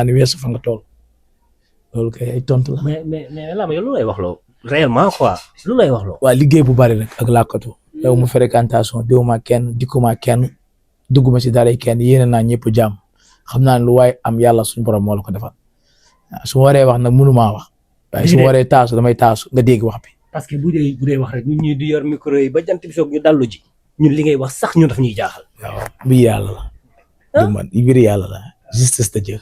ni weesu fa nga toll loolu kay ay tontu la. mais Lama yow lu lay wax loo réellement quoi lu lay wax loo. waa liggéey bu bari rek ak làkkatu. yow mu fréquentation déwuma kenn dikkuma kenn dugguma ci dara kenn yéene naa ñëpp jàmm xam naa ne lu waaye am yàlla suñu borom moo la ko defal waaw su ma waree wax nag mënumaa wax. waaye su ma waree taasu damay taasu nga dégg wax bi. parce que bu dee wax rek ñun ñii di yor micro yi ba jant bi soog ñu dallu ji ñun li ngay wax sax ñun daf ñuy jaaxal. waaw mbir yàlla la. du man mbir yàlla la justice de Dieu.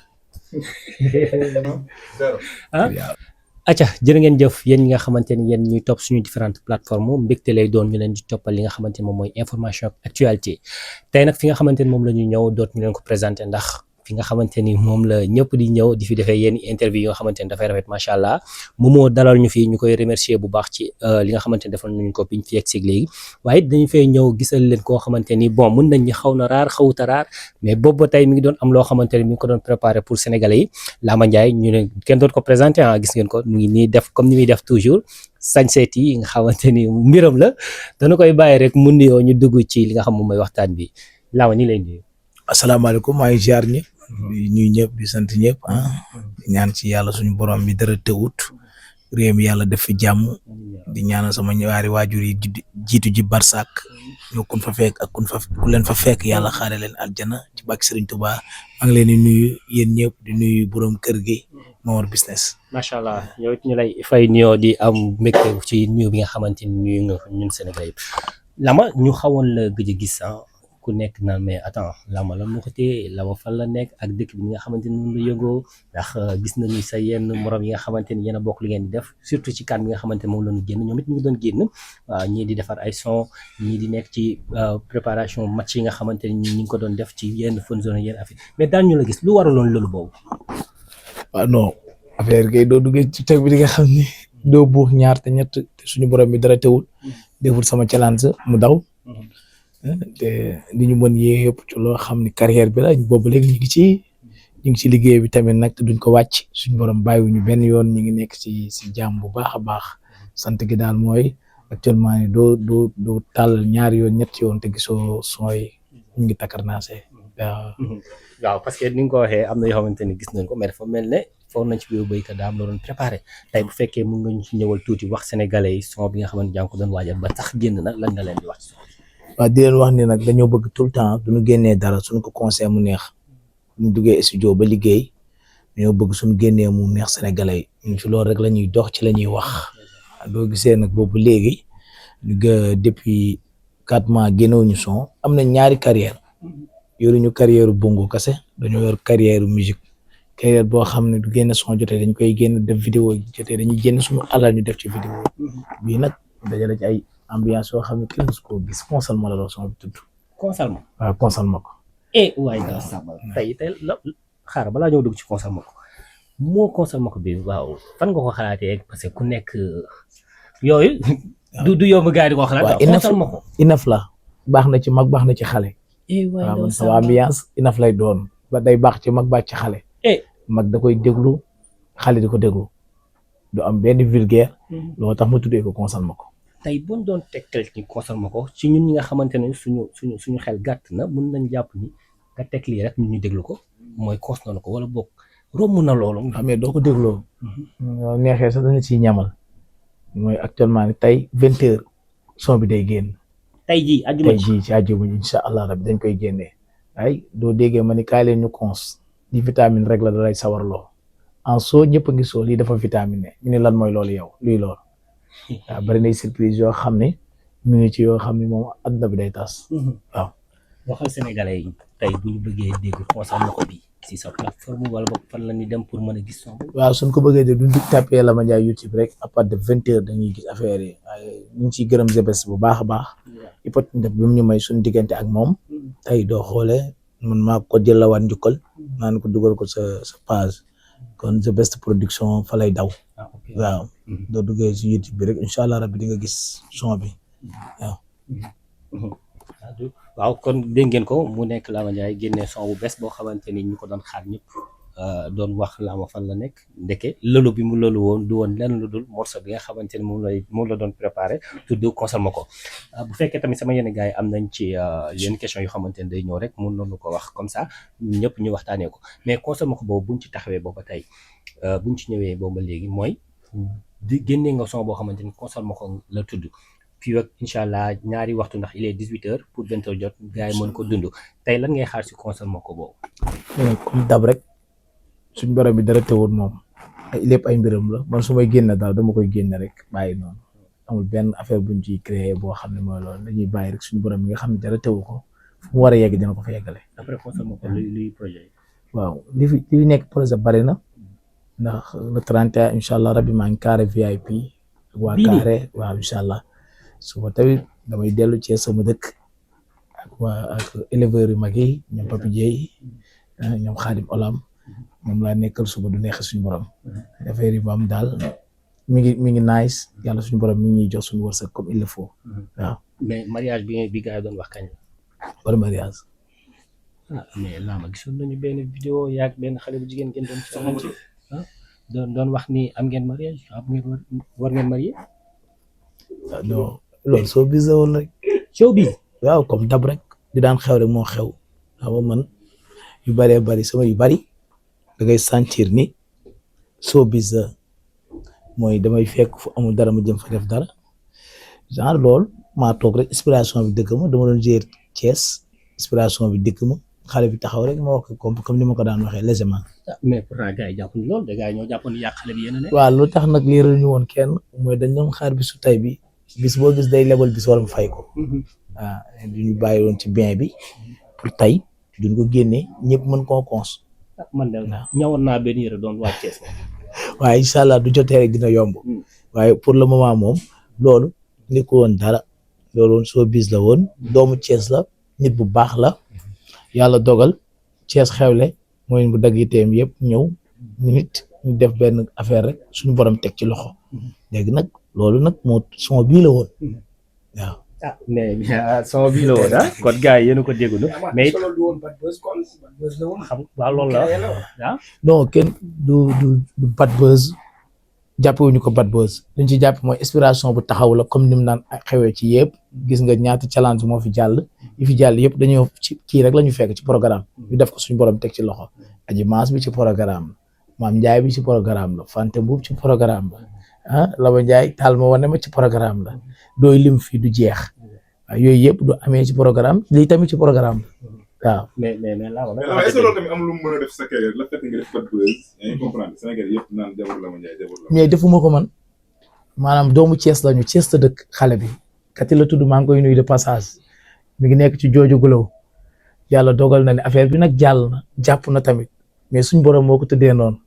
acca jërë ngeen jëf yéen ñi nga xamante ni yéen ñuy topp suñu différentes plateformes mbégte lay doon ñu leen di toppal li nga xamante ni moom mooy information ak actualité tey nag fi nga xamante ni moom la ñuy ñëw doot ñu leen ko présenté ndax fi nga xamante ni moom la ñëpp di ñëw di fi defee yenn interview yi nga xamante ni dafay rafet macha allah moom moo dalal ñu fi ñu koy remercier bu baax ci li nga xamante ni defal nañu ko biñ fi yegg si léegi waaye dañu fay ñëw gisal leen koo xamante ni bon mën nañ ñi xaw na raar xawuta raar mais boobu ba tey mi ngi doon am loo xamante ni mi ngi ko doon préparé pour sénégalais yi Lama Ndiaye ñu ne kenn doon ko présenté gis ngeen ko mu ngi nii def comme ni muy def toujours sañseet yi nga xamante ni mbiram la dana koy bàyyi rek mu nuyoo ñu dugg ci li nga xam moom mooy waxtaan bi Lama ñu lay nuyu. asalaamaaleykum maa ngi ziar ñëpp di nuyu ñëpp di sant ñëpp di ñaan ci yàlla suñu borom bi dara tëwut réew mi yàlla def fi jàmm di ñaanal sama ñaari waajur yi jiitu ji barsak ñoo kun fa fekk ak ku leen fa fekk yàlla xaare leen aljana ci bàkk Serigne Touba maa ngi leen di nuyu yéen ñëpp di nuyu borom kër gi Mawar business. macha allah yow it ñu lay fay nuyoo di am mbégte ci nuyu bi nga xamante ni nuyu nga ñun Sénégalais yëpp Lama ñu xawoon la gëj a gis ku nekk naan mais attends Lama la moo ko téye Lama fan la nekk ak dëkk bi nga xamante ni moom la yëngoo ndax gis nañu sa yenn morom yi nga xamante ni yéen a bokk li ngeen di def surtout ci kan bi nga xamante ni moom la ñu génn ñoom it ñu ngi doon génn waaw ñii di defar ay son ñii di nekk ci préparation match yi nga xamante ni ñu ngi ko doon def ci yenn fun zone yenn affaire mais daan ñu la gis lu waraloon loolu boobu. waaw non affaire kay doo duggee ci teg bi di nga xam ni doo buux ñaar te ñett te suñu borom bi dara teewul deful sama challenge mu daw. te li ñu mën yëpp ci loo xam ni carrière bi la boobu léegi ñu ngi ci liggéey bi tamit nag te duñ ko wàcc suñu borom bàyyiwuñu benn yoon ñu ngi nekk ci jàmm bu baax a baax sant gi daal mooy actuellement ni doo tàll ñaari yoon ñetti yoon te gisoo sooy ñu ngi takkarnaase waaw parce que ni nga ko waxee am na yoo xamante ni gis nañ ko mais dafa mel ne foog nañ ci biir béykat daa am la doon préparé tey bu fekkee mën nga ñu ci ñëwal tuuti wax sénégalais yi son bi nga xamante yaa ngi ko doon waajal ba tax génn nag lan nga leen di wax ci waaw di leen wax ni nag dañoo bëgg tout le temps duñu génnee dara suñu ko conseil mu neex ñu duggee studio ba liggéey dañoo bëgg suñu génnee mu neex sénégalais yi ñu ci loolu rek la ñuy dox ci la ñuy wax doo gisee nag boobu léegi depuis 4 mois génnewuñu son am na ñaari carrière yoruñu carrière bongo kase dañoo yor carrière musique carrière boo xam ne du génn son jotee dañ koy génn def vidéo jotee dañuy génn suñu alal ñu def ci vidéo bii nag dajale ci ay ambiance yoo xam ne kenn musu koo gis consalement la lool son bi tudd. consalement waaw consalement ko. waaye daa sàmmal tey la xaaral balaa ñëw dugg ci consalement ko moo consalement ko bi waaw fan nga ko xalaatee parce que ku nekk yooyu. du yomb gars yi di ko xalaat. waaw inaf la baax na ci mag baax na ci xale. waaw man sama ambiance inaf lay doon ba day baax ci mag baax ci xale. mag da koy déglu xale di ko déglu du am benn vulgaire. loolu tax ma tuddee ko consalement ko. tey bu ñu doon tegtal ci consommé ko ci ñun ñi nga xamante ne suñu xel gàtt na mën nañ jàpp ni nga teg lii rek ñun ñu déglu ko mooy cons na ko wala boog romb na loolu. xam ne doo ko dégloo. neexee sax danga ciy ñamal. mooy actuellement ni tey 20h son bi day génn. tey jii ci àjjuma incha allah rabbi dañ koy génnee. ay doo déggee ma ni kaay leen ñu cons di vitamine rek la da lay sawarloo en soo ñëpp a ngi soo lii dafa vitamine ñu ne lan mooy loolu yow luy loolu. waaw bari na surprise yoo xam ne mu ngi ci yoo xam ne moom àdduna bi day tas. waaw. waxal sénégalais yi tey bu ñu bëggee dégg consommé ko bi si sa plateforme wala boog fan la ñuy dem pour mën a gis son. waaw suñ ko bëggee dégg duñ tapé Lama Ndiaye YouTube rek à partir de 20h dañuy gis affaire yi waaye ñu ngi ciy gërëm Zbest bu baax a baax. opportunité bi mu ñu may suñu diggante ak moom. tey doo xoolee man maa ko jëlawaat njukkal. naan ko dugal ko sa page. kon Zbest production fa lay daw. waaw doo duggee ci YouTube bi rek incha allah rabbi di nga gis son bi waaw. waaw kon dégg ngeen ko mu nekk Lama Ndiaye génne son bu bees boo xamante ni ñu ko doon xaar ñëpp doon wax Lama fan la nekk ndeke lëlu bi mu lëlu woon du woon lenn lu dul morceau bi nga xamante ne moom la doon préparé tudd console ma ko bu fekkee tamit sama yenn gars yi am nañ ci yenn question yoo xamante ne day ñëw rek mun nañu ko wax comme ça ñëpp ñu waxtaanee ko mais console ma ko boobu buñ ci taxawee booba tey buñ ci ñëwee booba léegi mooy di génnee nga son boo xamante ni console ma ko la tudd fii ak incha allah ñaari waxtu ndax il est 18h pour 20h jot gars yi mën ko dund tey lan ngay xaar si console ma ko boobu. comme dab rek suñ borom bi dara teewul moom lépp ay mbiram la man su may génne daal dama koy génne rek bàyyi noonu amul benn affaire buñ ciy créé boo xam ne mooy loolu dañuy bàyyi rek suñu borom bi nga xam ne dara teewu ko fu mu war a yegg dina ko fa yeggale. après console ma ko luy projet yi. waaw li nekk projet bari na ndax le 31 incha allah rabbi maa ngi carré VIP. waa carré waaw incha allah suba tamit damay dellu ci sama dëkk ak éleveurs yu mag yi ñoom Papi Dieye ñoom Khadim Olam ñoom laa nekkal suba du neex suñu borom affaire yi am daal mi ngi nice yàlla suñu borom mi ngi ñuy jox suñu wërsëg comme il le faut waaw. mais mariage bi gars yi doon wax kañ la. wala mariage. mais Lama gisoon nañu benn vidéo yaag benn xale bu jigéen ngeen doon ci doon wax ni am ngeen mariage war ngeen marié. non loolu soo bis woon rek. show bi waaw comme dab rek di daan xew rek moo xew xam nga man yu bëree bëri sama yu bëri da ngay sentir ni soo bis mooy damay fekk fu amul dara ma jëm fa def dara genre loolu maa toog rek inspiration bi dëkk ma dama doon gérer Thiès inspiration bi dëkk ma xale bi taxaw rek ma wax ko comme ni ma ko daan waxee légèrement. mais pourtant gars yi jàppuñu lool de gars yi ñoo jàppoon yàq xale bi yéen a ne. waaw lu tax nag liiral ñu woon kenn mooy dañ doon xaar bisu tay bi bis boo gis day lebal bis war mu fay ko. waaw duñu bàyyi woon ci bien bi pour tey duñ ko génnee ñëpp mën koo cons. man de ñawoon naa benn yére doon waa Thiès. waaye incha allah du jotee rek dina yomb. waaye pour le moment moom loolu ni ko woon dara loolu woon soo bis la woon doomu Thiès la nit bu baax la yàlla dogal Thiès xewle mooy bu dagg yiteem yëpp ñëw nit ñu def benn affaire rek suñu borom teg ci loxo léegi nag loolu nag moo son bii la woon waaw. mais son bii la woon kon gars yi yéen a ko déglu mais xam waaw loolu la non kenn du bad buzz jàppewuñu ko bad buzz luñ ci jàpp mooy inspiration bu taxaw la comme ni mu naan xewee ci yëpp gis nga ñaata challenge moo fi jàll yi fi jàll yëpp dañoo ci kii rek la ñu fekk ci programme ñu def ko suñu borom teg ci loxo aji maas bi ci programme la maam Njaay bi ci programme la Fante Mbuub ci programme la Laba Njaay taal ma wane ma ci programme la dooy lim fii du jeex waaw yooyu yëpp du amee ci programme lii tamit ci programme la waaw. mais est-ce que loolu tamit am lu mu mën a def sa carrière la fekk nga def bad buzz yaa ngi comprendre Sénégal yëpp naan jabar Laba Njaay jabar Laba. mais defuma ko man maanaam doomu Thiès lañu Thiès la dëkk xale bi kati la tudd maa ngi koy nuyu de passage mi ngi nekk ci jooju gulaw yàlla dogal na ne affaire bi nag jàll na jàpp na tamit mais suñ borom moo ko tëddee noonu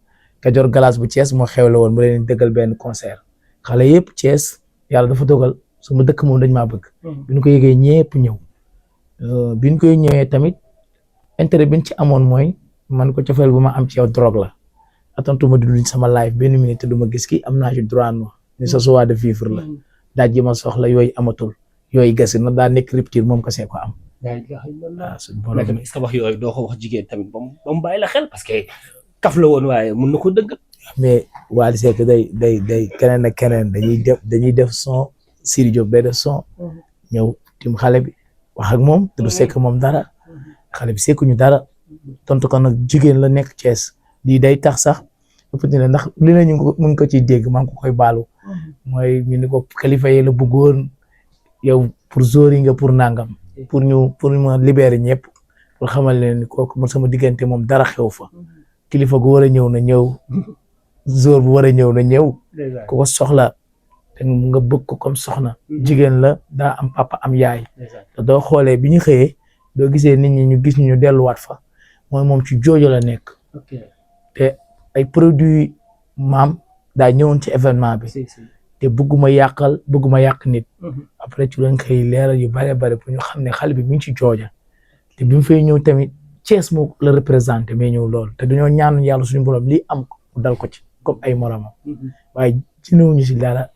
Kajoor Galaas bu Thiès moo xewle woon mu leen dëggal benn concert xale yëpp Thiès yàlla dafa dogal sama dëkk moom dañ maa bëgg. bi ñu ko yëgee ñëpp ñëw bi ñu koy ñëwee tamit intérêt bi ñu ci amoon mooy man ko cofeel bu ma am ci yow drogue la attentuma di luñ sama live benn minute du ma gis ki am naa ci droit no ni sa choix de vivre la daaj ji ma soxla yooyu amatul yooyu gasi na daa nekk rupture moom kese ko am. waaw suñu borom tamit est-ce que wax yooyu doo ko wax jigéen tamit ba mu bàyyi la xel parce que kaf la woon waaye mun na ko dëgg. mais Wally Seck day keneen ak keneen dañuy def son Siri Diop day def son ñëw tim xale bi wax ak moom te du sekk moom dara xale bi sekkuñu dara tontu ko nag jigéen la nekk Thiès lii day tax sax ëpp ni la ndax li na ñu ngi ko ciy dégg maa ngi ko koy baalu mooy ñu ni ko kilifa yi la bëggoon yow pour zori nga pour nangam pour ma libérer ñëpp pour xamal leen ni kooku man sama diggante moom dara xew fa kilifa gu war a ñëw na ñëw zor bu war a ñëw na ñëw ku ko soxla te nga bëgg ko comme soxna jigéen la daa am papa am yaay te doo xoolee bi ñu xëyee doo gisee nit ñi ñu gis ñu delluwaat fa mooy moom ci joojo la nekk te ay produits maam daa ñëwoon ci événement bi te bëgguma yàq nit après ci lañ xëy leeral yu bare bare pour ñu xam ne xale bi mi ngi ci jooja te bi mu fay ñëw tamit Thiès moo la représenté mais ñëw loolu te dañoo ñaan yàlla suñu borom lii am mu dal ko ci comme ay moromam waaye ci ñëwuñu si dara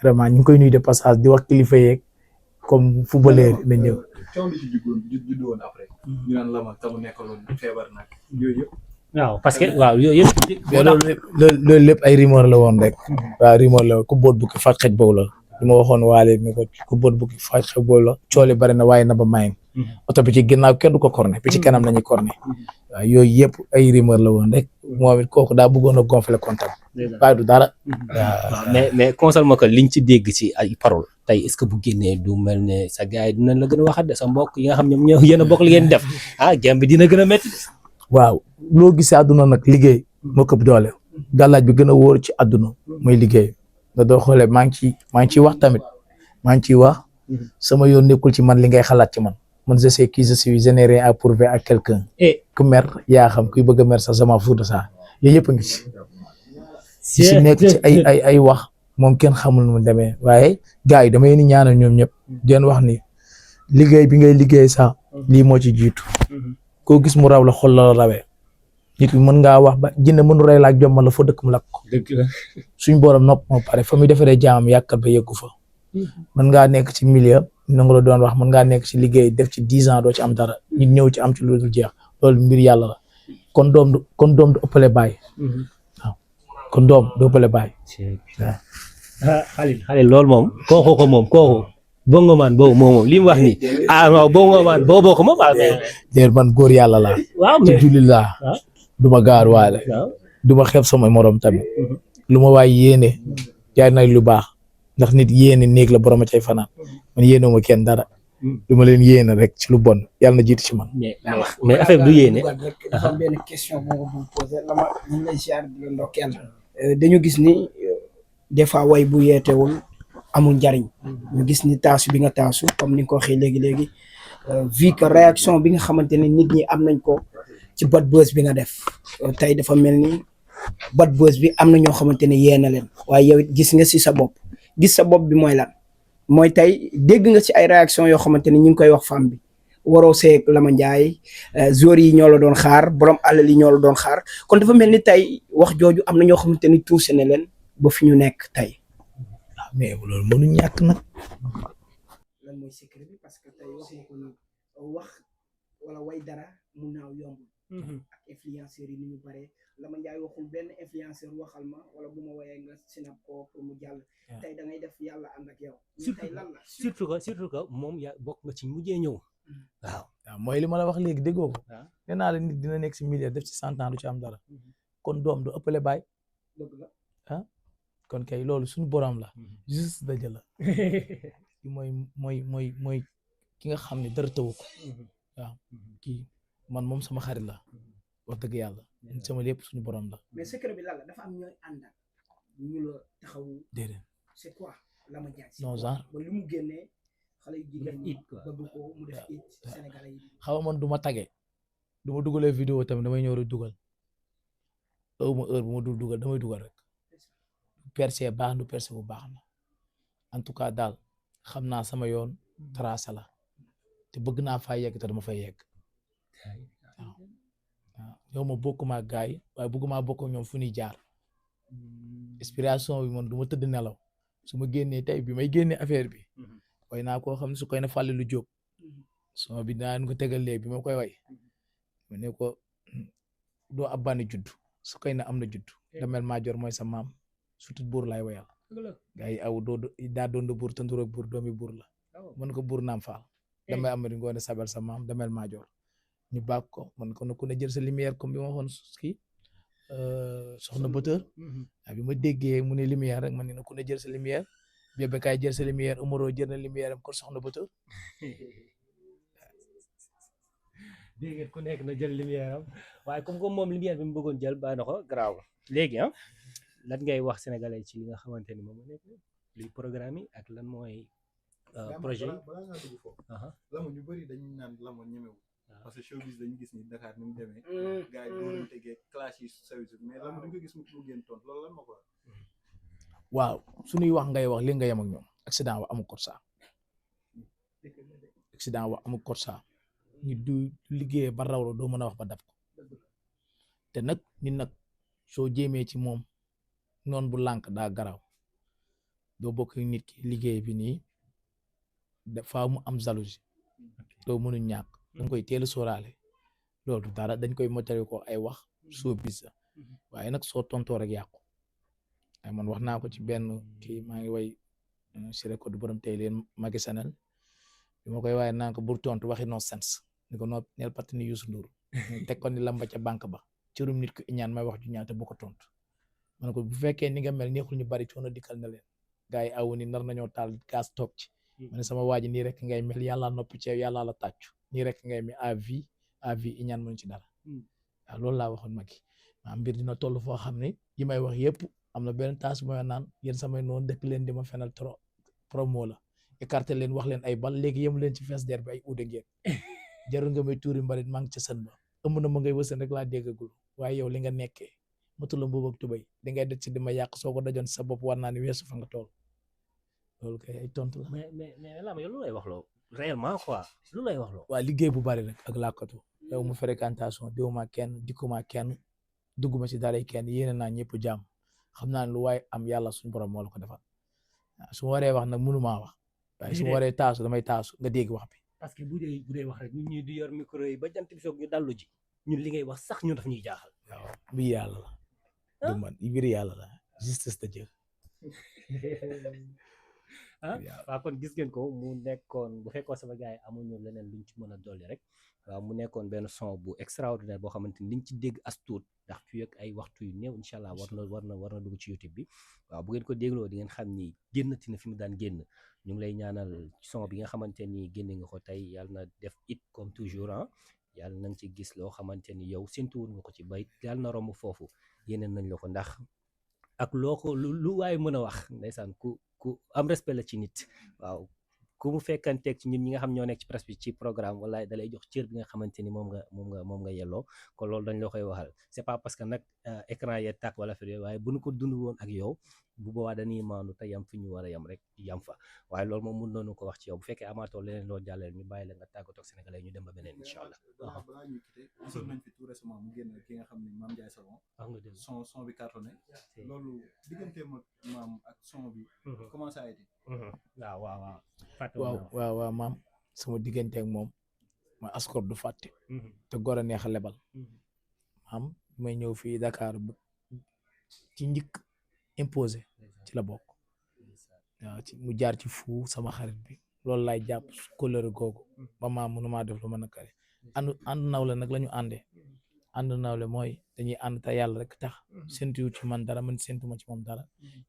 vraiment ñu ngi koy nuyu de passage di wax kilifa yeeg comme footballeur na ñëw. coow li ci juddu woon après. ñu naan Lama tamu nekkaloon feebar nag yooyu yëpp waaw parce que waaw yooyu yëpp. mais loolu lépp ay rumeur la woon rek. waaw rumeur la ku boot bukki faj xaj boobu la. li ma waxoon waale ni ko ku boot bukki faj xaj boobu la coole bari na waaye na ba mayin. oto bi ci ginnaaw kenn du ko corné bi ci kanam lañuy corné. waaw yooyu yëpp ay rumeur la woon rek. moom it kooku daa bëggoon a gonfler comptable. waaye du dara. waaw mais console ma que liñ ci dégg ci ay parole tey est-ce que bu génnee du mel ne sa gars yi dinañ la gën a waxat de sa mbokk yi nga xam ñoom ñoo yéen a bokk li ngeen def gem bi dina gën a métti. waaw loo gisee àdduna nag liggéey moo këpp doole gàllaaj bi gën a wóor ci àdduna muy liggéey nga doo xoolee maa ngi ciy wax tamit maa ngi ciy wax sama yoon nekkul ci man li ngay xalaat ci man je sais qui je suis je n'ai rien à prouver à quelqu'un ku mer yaa xam kuy bëgg a mer sax sama fuuta sax yooyu yëpp a ngi ci si nekk ci ay wax moom kenn xamul nu mu demee waaye gars yi damay ni ñaanal ñoom ñëpp di leen wax ni liggéey bi ngay liggéey sax lii moo ci jiitu koo gis mu raw la xol la rawee nit ki mën ngaa wax ba jinne mënu rey la ak jommal la foo dëkk mu lakk ko suñ borom nopp moo pare fa muy defaree jaamam yàkkat ba yeggu fa mën ngaa nekk ci milieu nangu la doon wax mën ngaa nekk ci liggéey def ci 10 ans doo ci am dara nit ñëw ci am ci lu dul jeex loolu mbir yàlla la kon doom du ëppale baay waaw kon doom du ëppale baay Khalil loolu moom kooku bongo man boobu moom li mu wax nii waaw bongo man boobu ko moom déer man góor yàlla laa ci julli laa du ma gaar waale du ma xeeb sama morom tamit lu ma waay yéene jaay na lu baax ndax nit yéene néeg la borom a cay fanaan man yéene ma kenn dara du ma leen yéene rek ci lu bon yàlla na jiitu ci man. mais affaire du yéene. dafa am benn question boo ma posé lama ñu ngi lay ziar di la ndokkeel dañu gis ni des fois way bu yeetewul amul njariñ ñu gis ni taasu bi nga taasu comme ni nga ko waxee léegi vu que réaction bi nga xamante ne nit ñi am nañ ko ci bad buzz bi nga def tey dafa mel ni bad buzz bi am na ñoo xamante ne yee na leen waaye yow it gis nga si sa bopp gis sa bopp bi mooy lan mooy tey dégg nga ci ay réaction yoo xamante ne ñu ngi koy wax femme bi waroo seeg Lama Ndiaye joueurs yi ñoo la doon xaar borom alal yi ñoo la doon xaar kon dafa mel ni tey wax jooju am na ñoo xamante ni tuuse ne leen ba fi ñu nekk tey. mais loolu mënu ñàkk nag. lan mooy secret bi parce que tey wax nga ko ni wax wala way dara mun naaw yomb. ak influenceurs yi ni ñu bare Lama Ndiaye waxul benn influenceur waxal ma wala bu ma woyee nga sinap ko pour mu jàll. tey da ngay def yàlla ànd ak yow. tey lan la surtout que moom yaa bokk nga ci mujjee ñëw. waaw mooy li ma la wax léegi déggoo ko. nee naa la nit dina nekk si milieu def ci 100 ans du ci am dara. kon doom du ëppale baay. dëgg la kon kay loolu suñu borom la. juste daje la. mooy ki nga xam ne dara tawu ko. waaw kii man moom sama xarit la. wax dëgg yàlla. sama lépp suñu borom la. mais secret bi lan la dafa am ñooy àndal ñu la taxawu. déedéet. c'est quoi Lama Ndiaye. non genre ba li mu génnee xale yu jigéen ñi bëgg ko mu def it Sénégalais yi. xaw ma man du ma tagee du ma dugalee vidéo tamit damay ñëw rek dugal ma heure bu ma dul dugal damay dugal rek percé baax du percé bu baax na en tout cas daal xam naa sama yoon tracé la te bëgg naa faa yegg te dama fay yegg waaw yow ma bokk maa gaay waaye bëgguma bokk ñoom fu ñuy jaar inspiration bi man du ma tëdd nelaw su ma génnee tey bi may génnee affaire bi way naa koo xam ne su koy na fàlle lu jóg soo bi daan ko tegal léegi bi ma koy way mu ne ko doo ab bànn judd su koy na am na judd damel maajoor mooy sa maam surtout buur laay wayal gars yi aw daa doon da buur te nduroog buur doomi buur la mën ko buur naam faal damay amari ngoone sabel sa maam damel maajoor ñu bàkk ko man ko na ku ne jël sa lumière comme bi ma waxoon kii soxna bëtër bi ma déggee mu ne lumière rek man ne ku ne jël sa lumière bébé kaay jël sa lumière Umaro jël na lumière am kon soxna bëtër dégg ngeen ku nekk na jël lumière am waaye comme moom lumière bi mu bëggoon jël baa na ko garaaw léegi lan ngay wax sénégalais ci li nga xamante ni moom moo nekk luy programme yi ak lan mooy projet yi balaa ngaa dugg foofu Lama ñu bëri dañu naan Lama ñemewu parce que showbiz dañu gis ni Dakar ni mu demee gars yi doon tegee clash yi service mais Lama dañ ko gis mu génn toon loolu lan moo ko waaw suñuy wax ngay wax li nga yem ak ñoom accident wa amul kot saa accident wa amul kot saa ñu du liggéeyee ba raw la doo mën a wax ba dab ko te nag nit nag soo jéemee ci moom noonu bu lànk daa garaw doo bokk nit ki liggéey bi nii dafa mu am jalousie doo mënu ñàkk dañ koy teel a sóoraale loolu dara dañ koy motali ko ay wax showbiz la waaye nag soo tontoo rek yàqu ay man wax naa ko ci benn kii maa ngi way si record borom tey leen Macky Sanel bi ma koy waaye naan ko bur tontu waxi no sens ni ko noo neel parti ni Youssou Ndour teg ko ni lamba ca banque ba cërum nit ko iñaan may wax ju ñaaw te bu ko tontu ma ne ko bu fekkee ni nga mel neexul ñu bari coono dikkal na leen gars yi awu ni nar nañoo taal gaz toog ci ma ne sama waa ji nii rek ngay mel yàlla noppi ci yàlla la tàccu nii rek ngay mel à vie iñaan mënu ci dara waaw loolu laa waxoon Macky maa mbir dina toll foo xam ne yi may wax yëpp am na benn taas mooy naan yéen samay noonu dëkk leen di ma fenal promo la écarté leen wax leen ay bal léegi yemu leen ci fees der bi ay uude ngeen jarul nga may tuuri mbalit maa ngi ca sën ba ëmb na ma ngay wësën rek laa déggagul waaye yow li nga nekkee matula mbubb ak tubay di ngay dëj si di ma yàq soo ko dajoon sa bopp war naa ni weesu fa nga tool loolu kay ay tontu la. mais Lama yow lu lay wax loo réellement quoi lu lay wax loo. waa liggéey bu bari rek ak làkkatu yow mu fréquentation diwuma kenn dikkuma kenn dugguma ci dara kenn yéene naa ñëpp jàmm xam naa ne lu waaye am yàlla suñu borom moo la ko defal su ma waree wax nag mënumaa wax waaye su ma waree taasu damay taasu nga dégg wax bi. parce que bu dee wax rek ñun ñii di yor micro yi ba jant bi soog ñu dallu ji ñun li ngay wax sax ñun daf ñuy jaaxal. waaw mbir yàlla la. du man mbir yàlla la justice de Dieu. waaw kon gis ngeen ko mu nekkoon bu fekkoon sama gars yi amuñu leneen luñ ci mën a dolli rek waaw mu nekkoon benn son bu extraordinaire boo xamante ni liñ ci dégg as tuut ndax fii ak ay waxtu yu néew incha allah war na dugg ci YouTube bi waaw bu ngeen ko dégloo di ngeen xam ni génnati na fi mu daan génn ñu ngi lay ñaanal son bi nga xamante ni génne nga ko tey yàlla na def it comme toujours yàlla na nga ci gis loo xamante ni yow séntuwul nga ko ci bay yàlla na romb foofu yeneen nañ la ko ndax ak loo ko lu waaye mën a wax ndeysaan ku am respect la ci nit waaw ku mu fekkanteeg ci ñun ñi nga xam ñoo nekk ci presse bi ci programme wala da lay jox cër bi nga xamante ni moom nga yelloo kon loolu dañ la koy waxal c'est pas parce que nag écran yee tàkk wala fi waaye bu ñu ko dund woon ak yow bu boobaa dañuy maandu te yam fi ñu war a yam rek yam fa waaye loolu moom mun nañu ko wax ci yow bu fekkee amaatoo leneen loo jàllale ñu bàyyi la nga tàggatoo ak sénégalais ñu dem ba beneen incha allah. balaa ñuy quitté gisoon nañ fi tout récemment mu génn ki nga xam ne Mame Ndiaye Savon son bi cartonné loolu digganteem ak maam ak son bi comment ça a été waaw maam sama diggante ak moom ma askor du fàtte te gor a neex a lebal maam may ñëw fii Dakar ci njëkk imposé ci la bokk waaw mu jaar ci fu sama xarit bi loolu laay jàpp kóllëre googu ba maam mënumaa def lu ma nakari ànd nawle nag la ñu àndee ànd nawle mooy dañuy ànd te yàlla rek tax séntu ci man dara man séntuma ci moom dara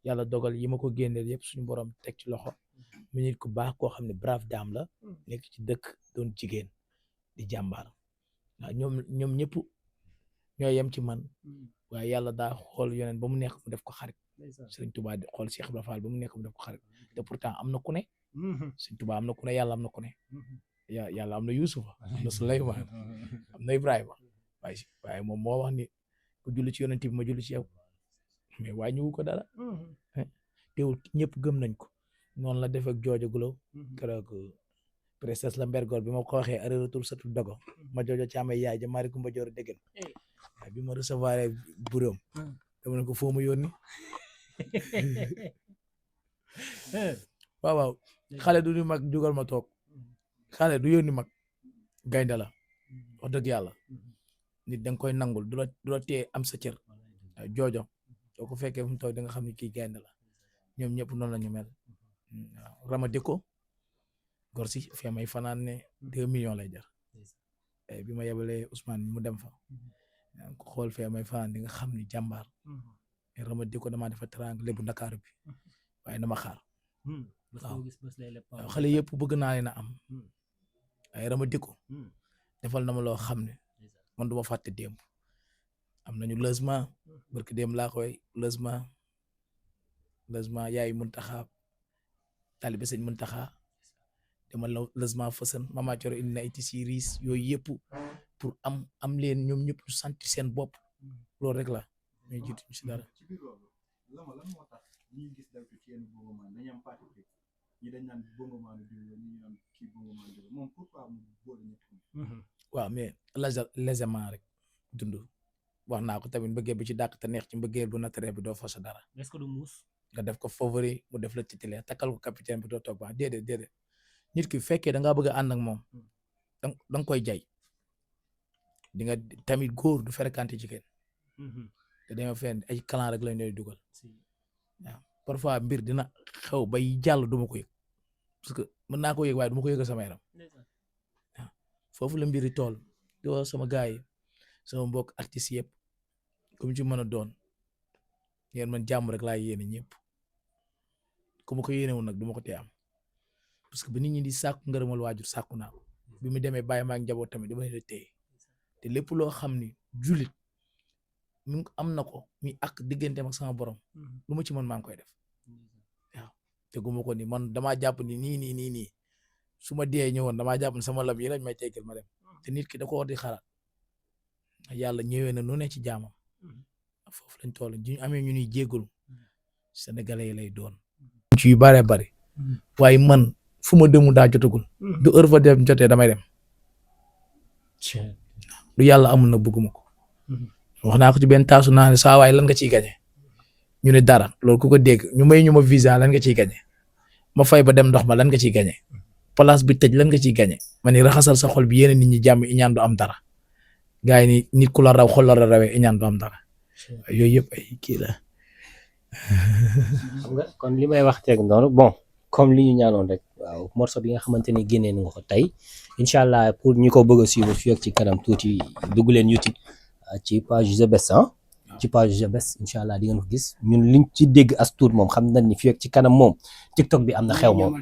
yàlla dogal yi ma ko génneel yëpp suñu borom teg ci loxo mu nit ku baax koo xam ne brave dame la nekk ci dëkk doon jigéen di jàmbaar waaw ñoom ñëpp ñoo yem ci man waaye yàlla daa xool yoneen ba mu nekk mu def ko xarit Sëriñ Tuubaa di xool Cheikh Ibrahima Fall ba mu nekk mu def ko xarit te pourtant am na ku ne Sëriñ Tuubaa am na ku ne yàlla am na ku ne yàlla am na Yuusufa am na Suleymaan am na Ibrahima waaye moom moo wax ni ku julli ci yonent bi ma julli ci yow mais waa ñëwu ko dara teewul ñëpp gëm nañ ko noonu la def ak joojo gulo keroog princesse la mbergoor bi ma ko waxee are retour satu dogo ma joojo ci amay yaay ja mari kumba joor dégg waaye bi ma recevoir bureau dama ne ko foo ma yónni waaw xale du ni mag jugal ma toog xale du yónni mag gaynde la wax dëgg yàlla nit da nga koy nangul du la tee am sa cër joojo soo ko fekkee fu mu toog da nga xam ne kii gaynde la ñoom ñëpp noonu la ñu mel waaw Ramadiko gor si fee may fanaan ne 2 millions lay jar bi ma yebalee Ousmane mu dem fa ko xool fee may fanaan di nga xam ni jàmbaar Ramadiko damaa defa teranga lébu Ndakaaru bi waaye dama xaar waaw xale yëpp bëgg naa leen a am waaye Ramadiko defal na ma loo xam ne man du ma fàtte démb am nañu logement barke démb laa koy logement yaay Muntaxa taalibe sëñ Muntaxa dama logement fësan mama coro indi na ay tissu riis yooyu yëpp pour am leen ñoom ñëpp ñu sant seen bopp loolu rek la mais jiitu ñu si dara. ci biir loolu Lama lan moo tax ñuy gis dal ci yenn bongoman dañu am parti pris ñi dañ naan bongoman diw la ñi naan kii bongoman diw moom pourquoi mu boole ñëpp waaw mais légèrement rek dund wax naa ko tamit mbëggeel bi ci dàq te neex ci mbëggeel bu naturel bi doo fa sa dara. est-ce que du muus nga def ko favori mu def la titulaire takkal ko capitaine bi doo toog baax déedéet nit ki fekkee da ngaa bëgg a ànd ak moom da nga koy jay di nga tamit góor du fréquenté jigéen te dañoo fenn ay clan rek lañ lay dugal waaw parfois mbir dina xew bay jàll duma ko yëg parce que mën naa ko yëg waaye duma ko yëg sama yaram waaw foofu la mbiri tool di wax sama gars yi sama mbokk artistes yëpp comme ci mën a doon ngeen man jàmm rek laa yéene ñëpp ku ma ko yéenewul nag duma ko tee am parce que ba nit ñi di sàkku ngërëmal waajur sàkku naa ko bi mu demee bàyyi ma ak njaboot tamit dama leen a téye te lépp loo xam ni jullit mi am na ko mi ak digganteem ak sama borom lu ma ci mën maa ngi koy def waaw te guma ko ni man damaa jàpp ni nii su ma dee ñëwoon damaa jàpp ni sama lam yi lañ may tegal ma dem te nit ki da ko war di xalaat yàlla ñëwee na nu ne ci jaamam foofu lañ toll ñu amee ñu ñuy jéggalu sénégalais yi lay doon ci yu bare bari waaye man fu ma demu daa jotagul du heure fa dem jotee damay dem lu yàlla amul na bëgguma ko wax naa ko ci benn taasu naa ne saa waay lan nga ciy gañe ñu ne dara loolu ku ko dégg ñu may ñu ma visa lan nga ciy gañe ma fay ba dem ndox ma lan nga ciy gañe place bi tëj lan nga ciy gañe ma ni raxasal sa xol bi yéene nit ñi jàmm iñaan du am dara gars yi ni nit ku la raw xol la rawee iñaan du am dara yooyu yëpp ay kii la xam nga kon li may wax teeg noonu bon comme li ñu ñaanoon rek waaw morceau bi nga xamante ni génnee nga ko tey incha allah pour ñu ko bëgg a suivre fii ak ci kanam tuuti dugg leen YouTube ci page The Best ci page The Best incha allah di ngeen ko gis ñun liñ ci dégg as tuut moom xam nañ ni fii ak ci kanam moom TikTok bi am na xew moom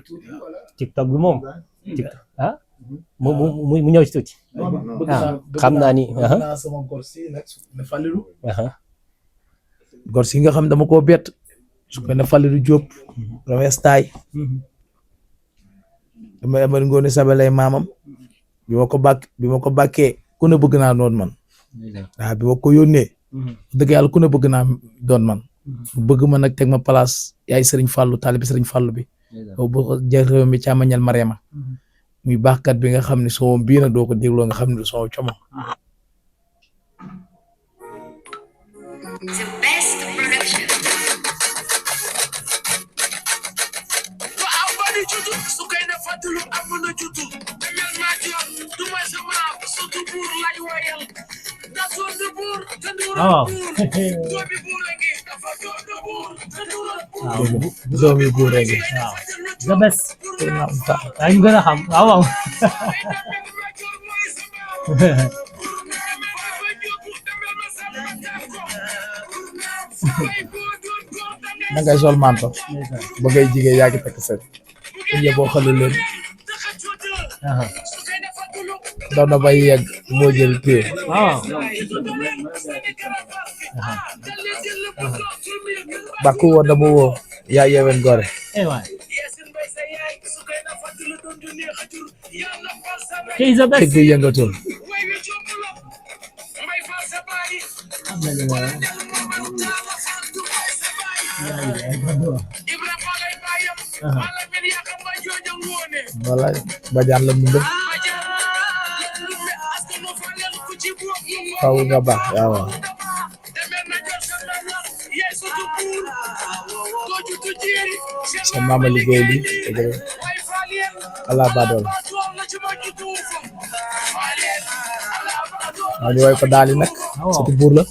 TikTok bi moom mu ñëw ci tuuti xam naa ni sama gor si nag ne Fallilu gor si nga xam dama koo bett su ko ne Fallilu Diop Romes Taay dama emal ngoone sabalay maamam bi ma ko bàkkee ku ne bëgg naa doon man waaw bi ma ko yónnee dëgg yàlla ku ne bëgg naa doon man bëgg ma nag teg ma place yaay Serigne Fallou taalibi Serigne Fallou bi boo jël réew mi càmmañal Marema muy baaxkat bi nga xam ne soo bii nag doo ko dégloo nga xam ne soo como The Best Production. Waaw bari jutu su koy na fàttalu am na jutu mel naa ci yoon du may sama surtout buur lay wayal da soon de buur te nduura buur doomi buur a ngi dafa doon de buur te nduura buur doomi buur a ngi waaw The Best yaa ñu gën a xam waaw na ngay sol manto ba ngay jigéen yaa ngi takk seen ñe boo xalu leen daw na bay yegg moo jël téye bakku woon dama woo yaa yewen gore teg bi yëngatul wala bajaan la mu faw nga baax waaw sa mama liggéey bi ala badol waaw ñu way ko daali nag surtout buur la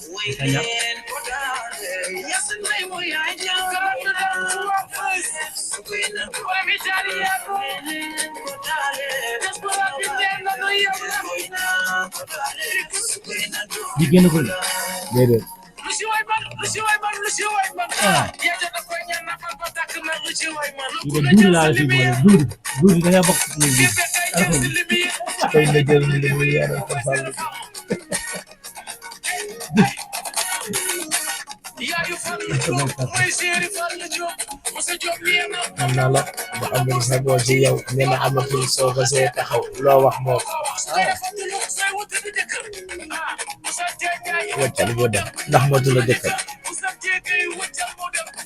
di génn ko déedéet duur laa fi boole duur da nga bokk ci biir tey na jël li muy yaral ko sàll am naa la ba amul sa boo ci yow nee na amatul soo ko see taxaw loo wax moo ko waccal boo dem ndax motu la jëkkër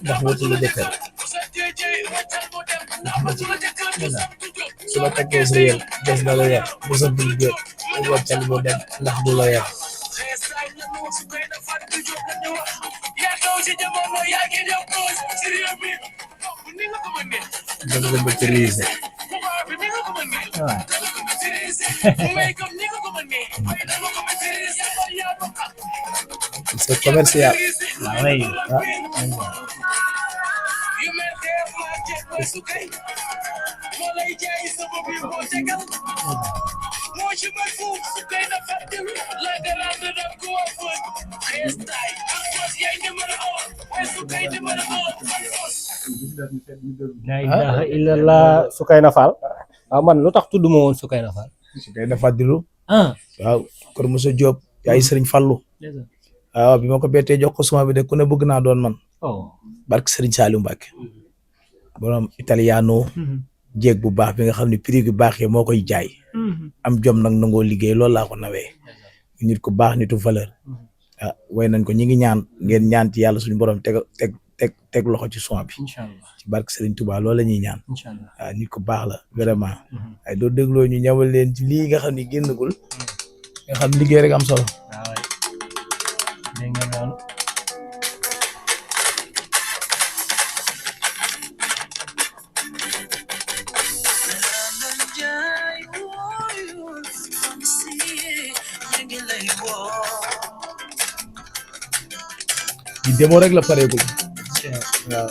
ndax motu la jëkkër ndax motu su la taggee sa yel des na la yar bu sa bul jot waccal boo dem ndax du la yar dama la maîtriser c'est commercial. waaw way la ilaha illallah Soukeyna Fall waaw man lu tax tudduma woon Soukeyna Fall su koy dafa dilu ah waaw kër Moussa Diop yaay Serigne Fallou waaw bi ma ko bettee jox ko suma bi de ku ne bëgg naa doon man oh barke Serigne Saliou Mbacké borom italiano jéeg bu baax bi nga xam ne prix gu baax yi moo koy jaay am jom nag nangoo liggéey loolu laa ko nawee nit ku baax nitu valeur ah way nañ ko ñi ngi ñaan ngeen ñaan ci yàlla suñu borom teg loxo ci son bi inshallah ci barke Serigne Touba loolu la ñuy ñaan inshallah waaw nit ku baax la vraiment ay doo dégloo ñu ñawal leen ci lii nga xam ne génnagul nga xam liggéey rek am solo waaw dégg nga noonu di démo rek la pareegul waaw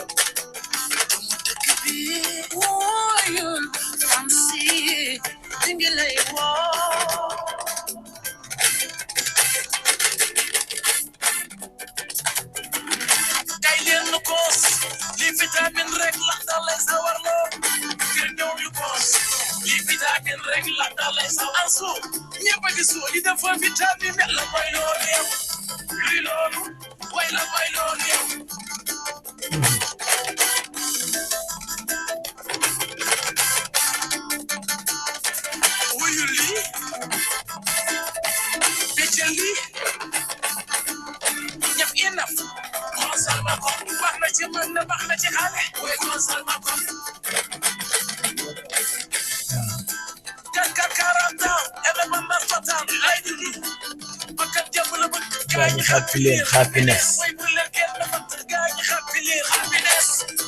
happiness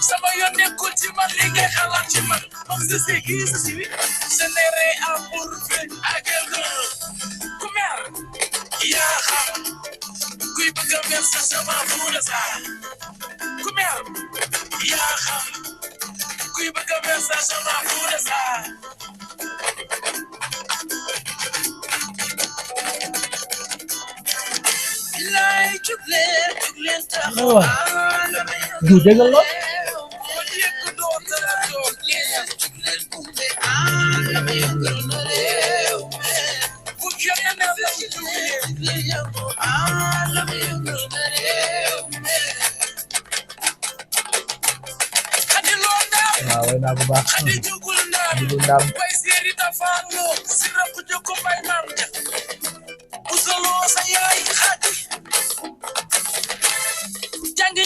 sama yoon nekkul ci man li ngay xalaat ci man comme je sais qui je suis ce n'est rien pour faire à quelqu'un ku mer yaa xam kuy bëgg a mer sa sama fuula sa ku mer yaa xam kuy bëgg a mer sa sama fuula sa lay jugleen taxaw du déggal lool waaw way naa bu baax di du ndam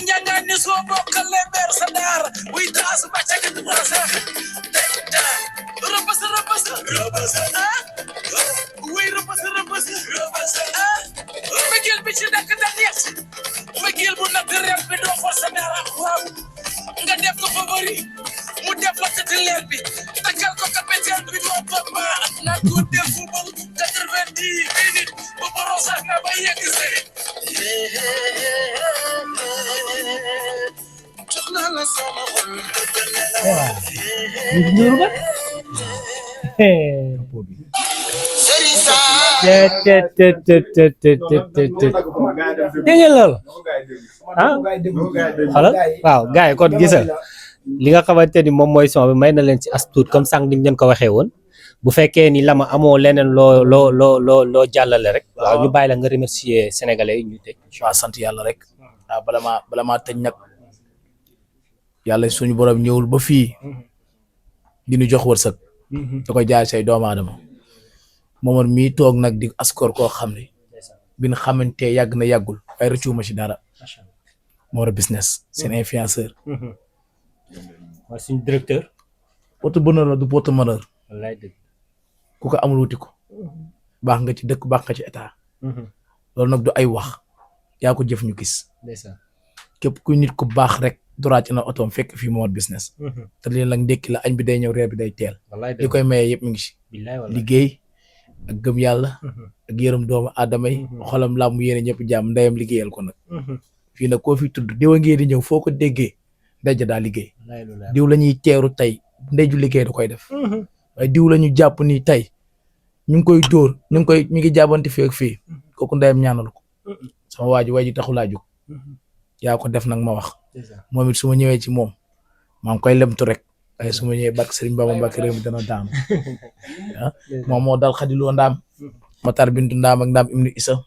jangan ni so bokkale ber sa daara wuy taas ba ca gën ba sax rëbës wuy rëbës mbëggeel bi ci dakk da neex mbëggeel bu nag rem bi doo for sa dara waaw nga def ko favori mu def la tëti leer bi takkal ko capitaine bi doo papa na ko def football 90 minutes ba boro sax nga ba yegg sëri dégg ngeen loolu ah xoolal waaw gars yi kon gisal li nga xamante ni moom mooy son bi may na leen ci as tuut comme sànq niñ leen ko waxee woon bu fekkee ni Lama amoo leneen loo jàllale rek waaw ñu bàyyi la nga remercier sénégalais yi ñu tëj. waaw sant yàlla rek waaw bala maa tëj nag yàlla suñu borom ñëwul ba fii di ñu jox wërsëg da koy jaay say doomu aadama moomoon mii toog nag di askor koo xam ne bi ñu xamante yàgg na yàggul waaye rëccuwuma ci dara moo war a business seen influenceur mooy suñu directeur. porte bonheur la du porte malheur wallaay dëgg ku ko amul wuti ko baax nga ci dëkk baax nga ci état loolu nag du ay wax yaa ko jëf ñu gis ndeysaan képp kuy nit ku baax rek droit na otoom fekk fii moo war business te lii nag ndékki la añ bi day ñëw reer bi day teel wallaay li dëgg koy maye yëpp mi ngi ci billaay wallaay liggéey ak gëm yàlla ak yërëm doomu aadama yi xolam làmm yéene ñëpp jàmm ndeyam liggéeyal ko nag fii nag koo fi tudd diw a ngeen di ñëw foo ko déggee ndey ja daa liggéey diw la ñuy teeru tey ndey ju liggéey da koy def waaye diw la ñu jàpp ni tey ñu ngi koy dóor ñu ngi jàbbanti fii ak fii kooku ndeyam ñaanal ko sama waa ji taxulaa jóg yaa ko def nag ma wax moom it su ma ñëwee ci moom maa ngi koy lemtu rek waaye su ma ñëwee barke Serigne Bamba Mbacke réew mi dana daanu moom moo dal xadiloo ndaam Matar bintu ndaam ak ndaam Ibnu Isa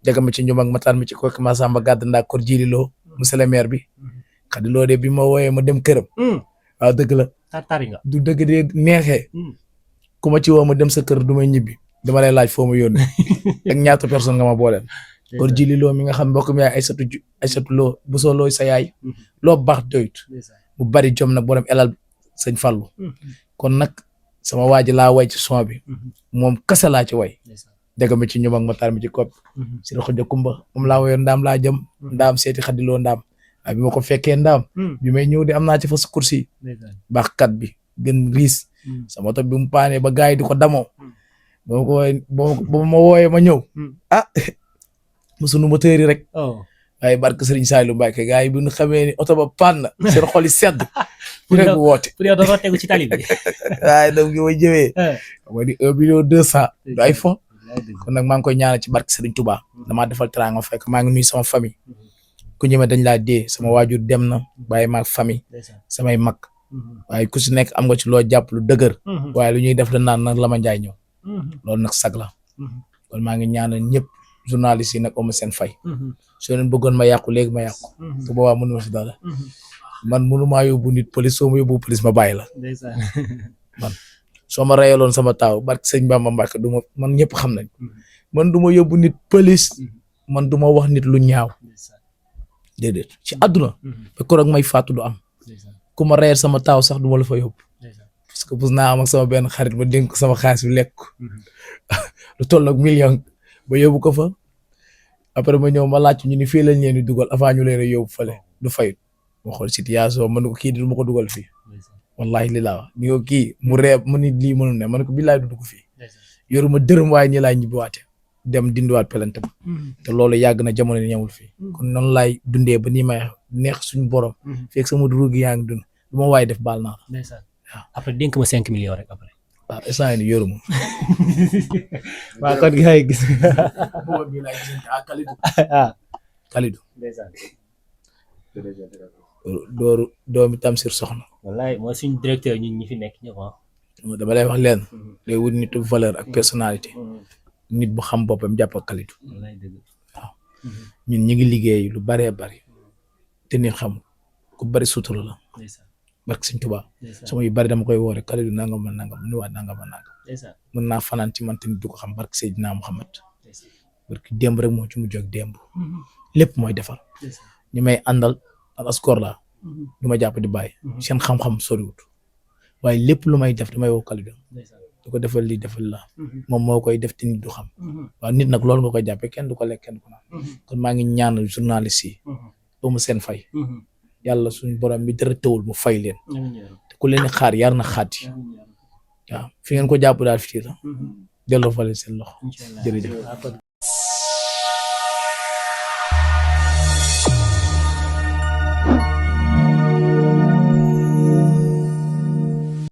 jaga ma ci njum ak Matar mi ci kooku Masamba gàdd ndaa kor jiililoo monsieur le maire bi xadiloo de bi ma wooyee ma dem këram waaw dëgg la du dëgg de neexee ku ma ci woo ma dem sa kër du may ñibbi dama lay laaj foo ma yónni ak ñaata personne nga ma booleel kor jiililoo mi nga xam mbokk mi yaay Aysatu loo bu soo looy sa yaay loo baax doyut bu bari jom nag borom elal sëñ Fallu kon nag sama waaji laa way ci son bi moom kese laa ci way jaga mi ci ñoom ak Matar mi ci kopp si la xojo kumba moom laa wayoon ndaam laa jëm ndaam seeti xadiloo ndaam waaye bi ma ko fekkee ndaam bi may ñëw di am naa ci fas kursi baaxkat bi gën riis sama moto bi mu paane ba gaay di ko damoo ba ma wooyee ma ñëw musunu moteur yi rek waaye barke Serigne Saliou Mbacke gars yi bu ñu xamee ni oto ba pann na seen xol yi sedd ku nekk bu woote pour yow dafa tegu ci tali bi waaye donc gi ma jëwee ma di 1,2 million du ay fo kon nag maa ngi koy ñaanal ci barke Serigne Touba damaa defal teraanga fekk maa ngi nuyu sama famille ku ñëwee dañ laa dee sama waajur dem na bàyyi maag famille samay mag waaye ku si nekk am nga ci loo jàpp lu dëgër waaye lu ñuy def da naan nag la ma njaay ñëw loolu nag sag la kon maa ngi ñaanal ñëpp journaliste yi nag amu seen fay soo leen bëggoon ma yàqu léegi ma yàqu te boobaa mënu ma si dara man mënu maa yóbbu nit police soo ma yóbbu police ma bàyyi la man soo ma reyaloon sama taaw barke sëñ Bamba Mbacke du ma man ñëpp xam nañ man du ma yóbbu nit police man du ma wax nit lu ñaaw déedéet ci àdduna ba ko rek may fàttu du am ku ma reyal sama taaw sax du ma la fa yóbbu parce que bus naa am ak sama benn xarit ma dénk sama xaalis bi lekk lu toll ak million ba yóbbu ko fa après ma ñëw ma laaj ñu ni fii lañ leen di dugal avant ñu leen a yóbbu fële du fayut ma xool situation ma ne ko kii du ma ko dugal fii wallahi li laa wax ni ko kii mu reeb mu ni lii mënu ne ma ne ko billaay du dugg fii yoruma dërëm waaye ñi laay ñibbiwaate dem dindiwaat pelante ba te loolu yàgg na jamono ñëwul fii kon noonu laay dundee ba nii may neex suñu borom fekk sama duru gi yaa ngi dund lu ma waay def baal naa la waaw après dénk ma 5 millions rek après waaw instant yii yoruma waaw kon gars yi gis bi laay gisante ak Kalidou doomi Tamsir soxna wallaay mooy suñu directeur ñun ñi fi nekk ñëpp dama lay wax leen day wut nitu valeur ak personnalité nit bu xam boppam jàpp ak Kalidou waaw ñun ñi ngi liggéey lu baree bari te nit xam ku bari sutura la barke Sëñ Tuubaa sama yu bari dama koy woore Kalidou nangam ma nangam ni waat nangam ma nangam mën naa fanaan ci man te nit du ko xam barke Seydina Muhammad barke démb rek moo ci mujj ak démb lépp mooy defar ñi may àndal al askor la du ma jàpp di bàyyi seen xam-xam soriwut waaye lépp lu may def damay woo Kalidou du ko defal lii defal la moom moo koy def te nit du xam waaw nit nag loolu nga koy jàppee kenn du ko lekk kenn du ko naan kon maa ngi ñaanal journaliste yi doomu seen fay yàlla suñu borom bi dara tëwul mu fay leen te ku leen xaar yar na xaati waaw fi ngeen ko jàpp daal fii la delloo fa leen seen loxo jërëjëf